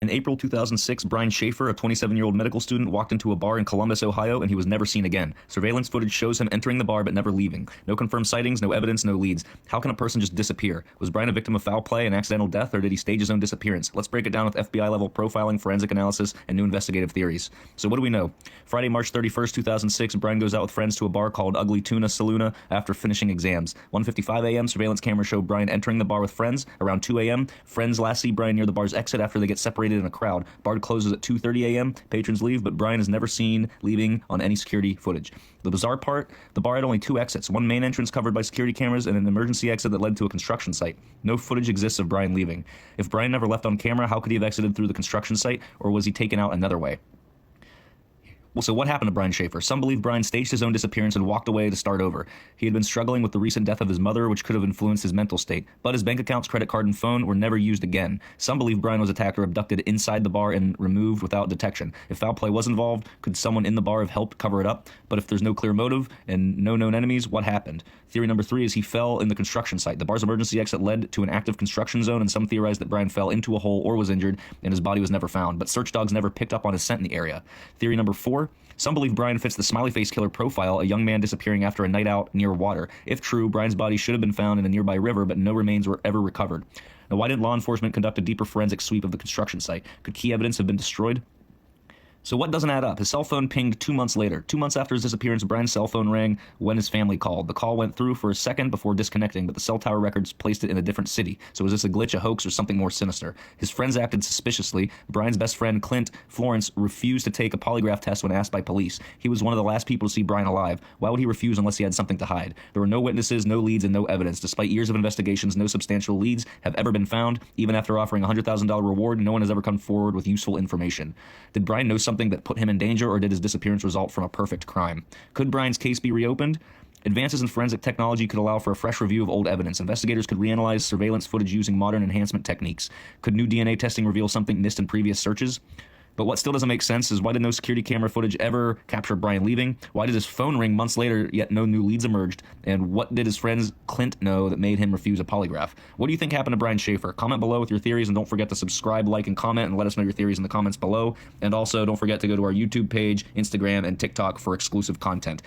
In April 2006, Brian Shaffer, a 27-year-old medical student, walked into a bar in Columbus, Ohio, and he was never seen again. Surveillance footage shows him entering the bar but never leaving. No confirmed sightings, no evidence, no leads. How can a person just disappear? Was Brian a victim of foul play and accidental death, or did he stage his own disappearance? Let's break it down with FBI-level profiling, forensic analysis, and new investigative theories. So what do we know? Friday, March 31st, 2006, Brian goes out with friends to a bar called Ugly Tuna Saloona after finishing exams. 1:55 a.m., surveillance cameras show Brian entering the bar with friends. Around 2 a.m., friends last see Brian near the bar's exit after they get separated in a crowd. Bar closes at 2:30 a.m. Patrons leave, but Brian is never seen leaving on any security footage. The bizarre part, the bar had only two exits, one main entrance covered by security cameras and an emergency exit that led to a construction site. No footage exists of Brian leaving. If Brian never left on camera, how could he have exited through the construction site, or was he taken out another way? Well, so what happened to Brian Shaffer? Some believe Brian staged his own disappearance and walked away to start over. He had been struggling with the recent death of his mother, which could have influenced his mental state, but his bank accounts, credit card, and phone were never used again. Some believe Brian was attacked or abducted inside the bar and removed without detection. If foul play was involved, could someone in the bar have helped cover it up? But if there's no clear motive and no known enemies, what happened? Theory number 3 is he fell in the construction site. The bar's emergency exit led to an active construction zone, and some theorize that Brian fell into a hole or was injured, and his body was never found, but search dogs never picked up on his scent in the area. Theory number 4, some believe Brian fits the smiley face killer profile, a young man disappearing after a night out near water. If true, Brian's body should have been found in a nearby river, but no remains were ever recovered. Now, why didn't law enforcement conduct a deeper forensic sweep of the construction site? Could key evidence have been destroyed? So what doesn't add up? His cell phone pinged 2 months later. 2 months after his disappearance, Brian's cell phone rang when his family called. The call went through for a second before disconnecting, but the cell tower records placed it in a different city. So was this a glitch, a hoax, or something more sinister? His friends acted suspiciously. Brian's best friend, Clint Florence, refused to take a polygraph test when asked by police. He was one of the last people to see Brian alive. Why would he refuse unless he had something to hide? There were no witnesses, no leads, and no evidence. Despite years of investigations, no substantial leads have ever been found. Even after offering a $100,000 reward, no one has ever come forward with useful information. Did Brian know something that put him in danger, or did his disappearance result from a perfect crime? Could Brian's case be reopened? Advances in forensic technology could allow for a fresh review of old evidence. Investigators could reanalyze surveillance footage using modern enhancement techniques. Could new DNA testing reveal something missed in previous searches? But what still doesn't make sense is why did no security camera footage ever capture Brian leaving? Why did his phone ring months later, yet no new leads emerged? And what did his friends Clint know that made him refuse a polygraph? What do you think happened to Brian Shaffer? Comment below with your theories, and don't forget to subscribe, like, and comment, and let us know your theories in the comments below. And also, don't forget to go to our YouTube page, Instagram, and TikTok for exclusive content.